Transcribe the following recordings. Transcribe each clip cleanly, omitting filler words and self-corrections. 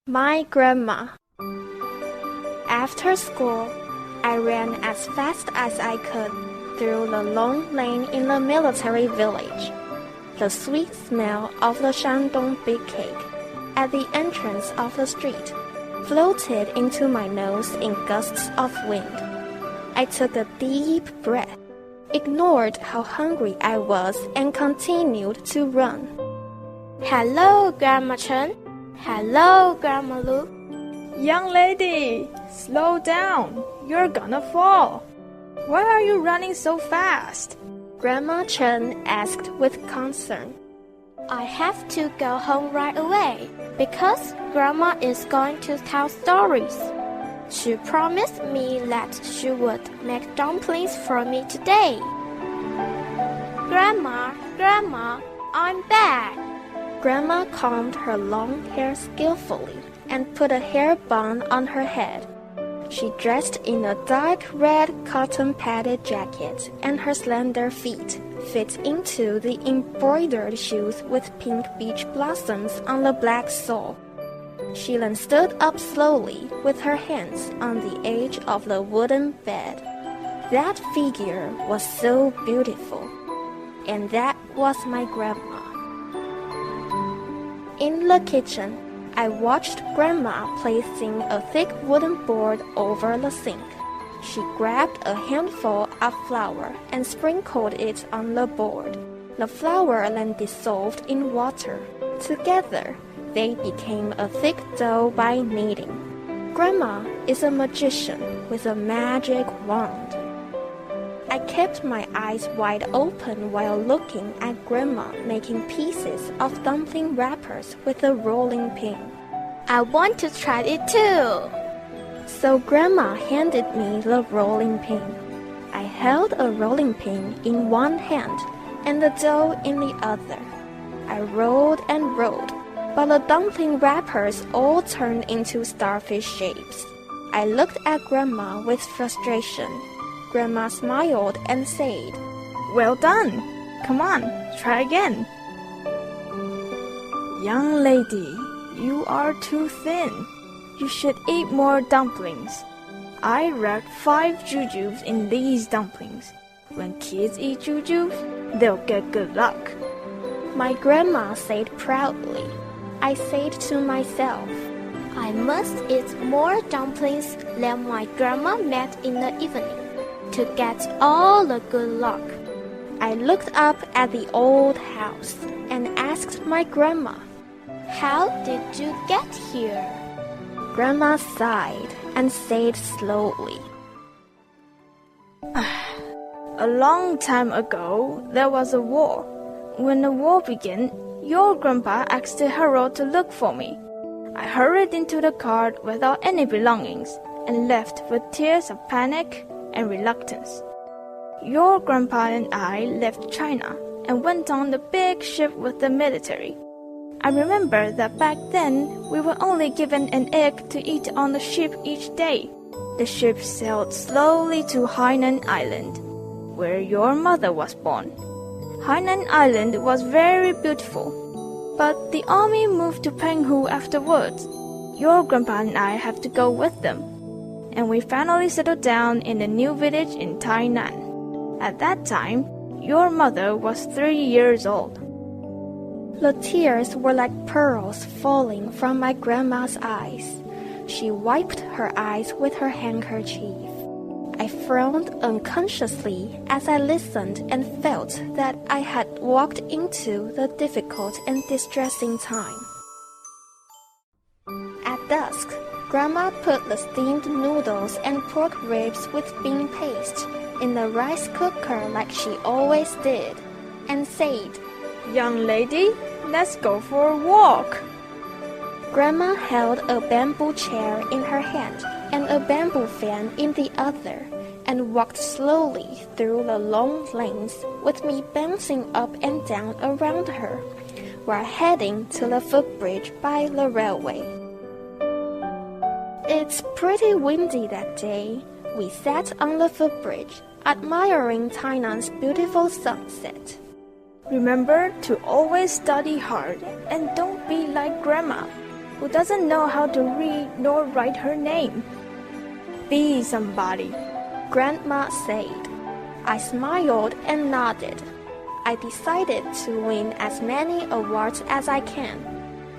My grandma. After school, I ran as fast as I could through the long lane in the military village. The sweet smell of the Shandong big cake at the entrance of the street floated into my nose in gusts of wind. I took a deep breath, ignored how hungry I was, and continued to run. Hello, Grandma Chen. Hello, Grandma Lu. Young lady, slow down. You're gonna fall. Why are you running so fast? Grandma Chen asked with concern. I have to go home right away because Grandma is going to tell stories. She promised me that she would make dumplings for me today. Grandma, I'm back. Grandma combed her long hair skillfully and put a hair bun on her head. She dressed in a dark red cotton-padded jacket, and her slender feet fit into the embroidered shoes with pink beach blossoms on the black sole. She then stood up slowly with her hands on the edge of the wooden bed. That figure was so beautiful, and that was my grandma. In the kitchen, I watched Grandma placing a thick wooden board over the sink. She grabbed a handful of flour and sprinkled it on the board. The flour then dissolved in water. Together, they became a thick dough by kneading. Grandma is a magician with a magic wand. I kept my eyes wide open while looking at Grandma making pieces of dumpling wrappers with a rolling pin. I want to try it too. So Grandma handed me the rolling pin. I held a rolling pin in one hand and the dough in the other. I rolled and rolled, but the dumpling wrappers all turned into starfish shapes. I looked at Grandma with frustration. Grandma smiled and said, Well done. Come on, try again. Young lady, you are too thin. You should eat more dumplings. I wrapped 5 jujubes in these dumplings. When kids eat jujubes, they'll get good luck. My grandma said proudly. I said to myself, I must eat more dumplings than my grandma made in the evening to get all the good luck. I looked up at the old house and asked my grandma, How did you get here? Grandma sighed and said slowly, A long time ago, there was a war. When the war began, your grandpa asked the herald to look for me. I hurried into the cart without any belongings and left with tears of panic and reluctance. Your grandpa and I left China and went on the big ship with the military. I remember that back then we were only given an egg to eat on the ship each day. The ship sailed slowly to Hainan Island, where your mother was born. Hainan Island was very beautiful, but the army moved to Penghu afterwards. Your grandpa and I have to go with them, and we finally settled down in a new village in Tainan. At that time, your mother was 3 years old. The tears were like pearls falling from my grandma's eyes. She wiped her eyes with her handkerchief. I frowned unconsciously as I listened and felt that I had walked into the difficult and distressing time. At dusk, Grandma put the steamed noodles and pork ribs with bean paste in the rice cooker like she always did, and said, Young lady, let's go for a walk. Grandma held a bamboo chair in her hand and a bamboo fan in the other, and walked slowly through the long lanes with me bouncing up and down around her, while heading to the footbridge by the railway. It's pretty windy that day. We sat on the footbridge, admiring Tainan's beautiful sunset. Remember to always study hard and don't be like Grandma. who doesn't know how to read nor write her name. Be somebody, Grandma said. I smiled and nodded. I decided to win as many awards as I can.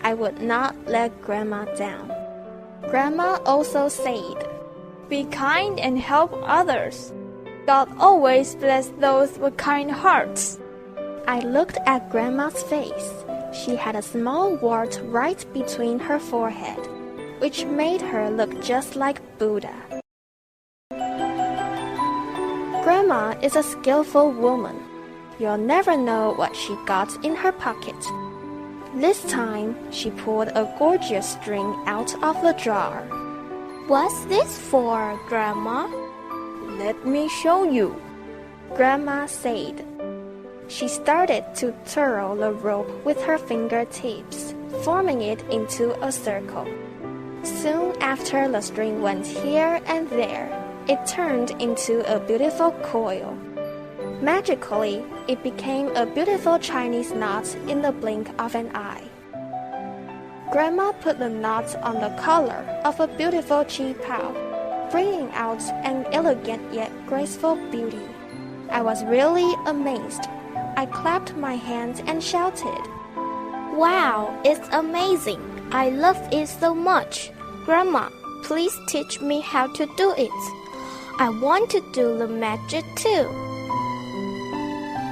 I would not let Grandma down. Grandma also said, be kind and help others. God always bless those with kind hearts. I looked at Grandma's face. She had a small wart right between her forehead, which made her look just like Buddha. Grandma is a skillful woman. You'll never know what she got in her pocket. This time, she pulled a gorgeous string out of the drawer. What's this for, Grandma? Let me show you, Grandma said. She started to twirl the rope with her fingertips, forming it into a circle. Soon after the string went here and there, it turned into a beautiful coil. Magically, it became a beautiful Chinese knot in the blink of an eye. Grandma put the knot on the collar of a beautiful qipao, bringing out an elegant yet graceful beauty. I was really amazed. I clapped my hands and shouted, Wow, it's amazing. I love it so much. Grandma, please teach me how to do it. I want to do the magic too.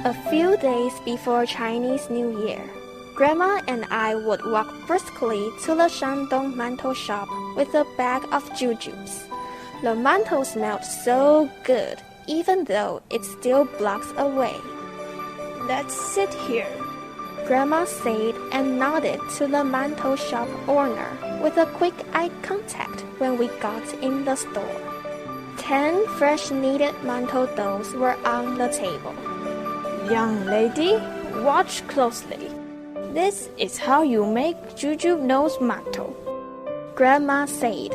A few days before Chinese New Year, Grandma and I would walk briskly to the Shandong mantou shop with a bag of jujubes. The mantou smelled so good, even though it's still blocks away. Let's sit here, Grandma said and nodded to the mantou shop owner with a quick eye contact when we got in the store. 10 fresh kneaded mantou doughs were on the table. Young lady, watch closely. This is how you make jujube nose mantou, Grandma said.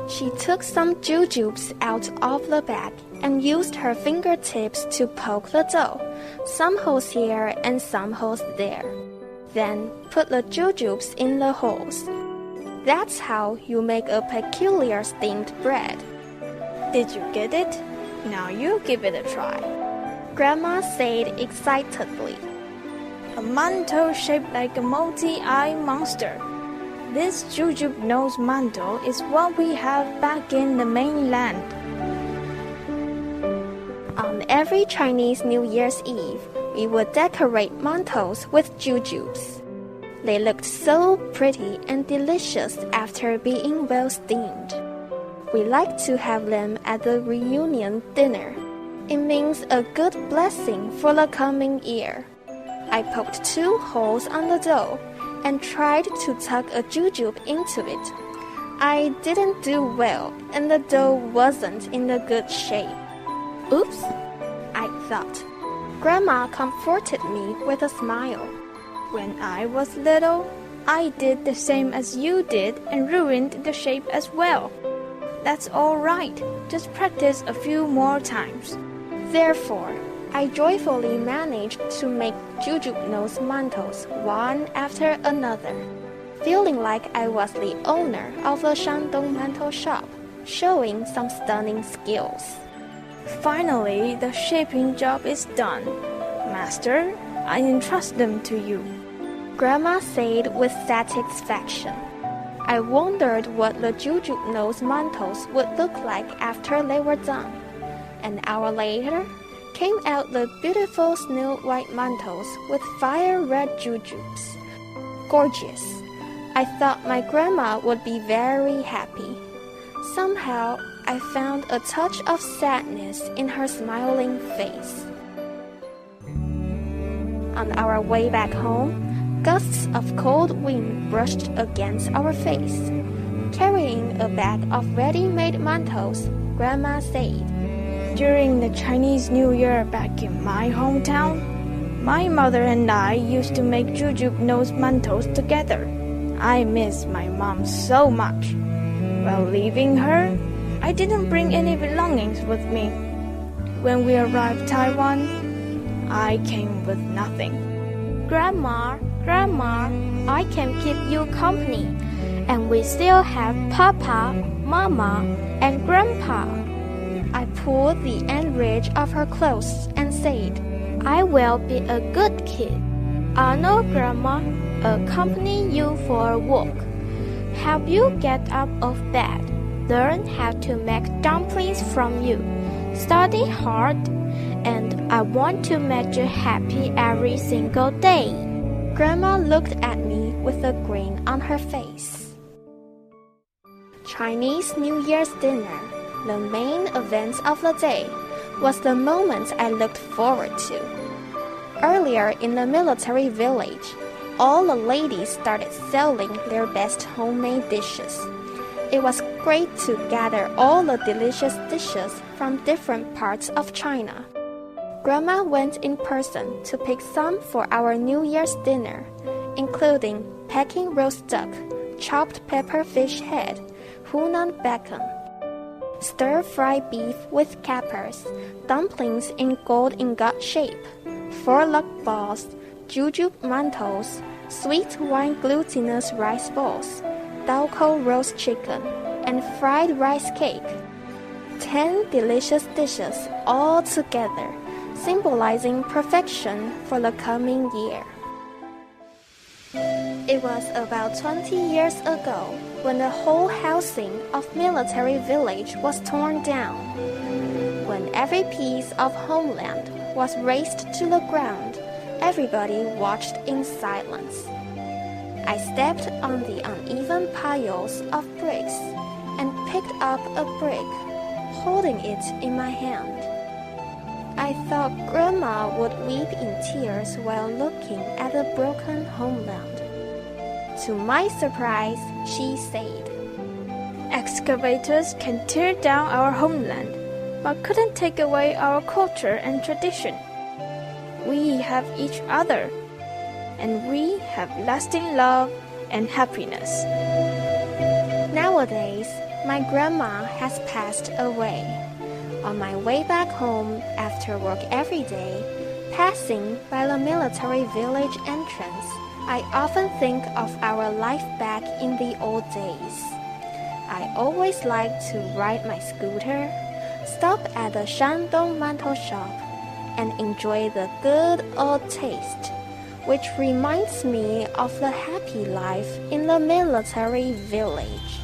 She took some jujubes out of the bag and used her fingertips to poke the dough, some holes here and some holes there. Then put the jujubes in the holes. That's how you make a peculiar steamed bread. Did you get it? Now you give it a try, Grandma said excitedly. A mantou shaped like a multi-eyed monster. This jujube nose mantou is what we have back in the mainland. On every Chinese New Year's Eve, we would decorate mantous with jujubes. They looked so pretty and delicious after being well steamed. We like to have them at the reunion dinner. It means a good blessing for the coming year. I poked 2 holes on the dough and tried to tuck a jujube into it. I didn't do well, and the dough wasn't in a good shape. Oops, I thought. Grandma comforted me with a smile. When I was little, I did the same as you did and ruined the shape as well. That's all right. Just practice a few more times. Therefore, I joyfully managed to make jujube nose mantous one after another, feeling like I was the owner of the Shandong mantou shop, showing some stunning skills. Finally, the shaping job is done. Master, I entrust them to you, Grandma said with satisfaction. I wondered what the jujube nose mantous would look like after they were done. An hour later, came out the beautiful snow-white mantous with fire-red jujubes. Gorgeous. I thought my grandma would be very happy. Somehow, I found a touch of sadness in her smiling face. On our way back home, gusts of cold wind brushed against our face. Carrying a bag of ready-made mantous, Grandma said, During the Chinese New Year back in my hometown, my mother and I used to make jujube nose mantous together. I miss my mom so much. While leaving her, I didn't bring any belongings with me. When we arrived Taiwan, I came with nothing. Grandma, I can keep you company, and we still have Papa, Mama, and Grandpa. I pulled the end ridge of her clothes and said, I will be a good kid. Honor Grandma, accompany you for a walk, help you get out of bed, learn how to make dumplings from you, study hard, and I want to make you happy every single day. Grandma looked at me with a grin on her face. Chinese New Year's dinner, the main event of the day, was the moment I looked forward to. Earlier in the military village, all the ladies started selling their best homemade dishes. It was great to gather all the delicious dishes from different parts of China. Grandma went in person to pick some for our New Year's dinner, including Peking roast duck, chopped pepper fish head, Hunan bacon, stir-fried beef with capers, dumplings in gold ingot shape, four-luck balls, jujube mantos, sweet wine glutinous rice balls, Daoko roast chicken, and fried rice cake. 10 delicious dishes all together, symbolizing perfection for the coming year. It was about 20 years ago when the whole housing of military village was torn down, when every piece of homeland was razed to the ground. Everybody watched in silence. I stepped on the uneven piles of bricks and picked up a brick, holding it in my hand. I thought Grandma would weep in tears while looking at the broken homeland. To my surprise, she said, Excavators can tear down our homeland, but couldn't take away our culture and tradition. We have each other, and we have lasting love and happiness. Nowadays, my grandma has passed away. On my way back home after work every day, passing by the military village entrance, I often think of our life back in the old days. I always liked to ride my scooter, stop at the Shandong mantou shop, and enjoy the good old taste, which reminds me of the happy life in the military village.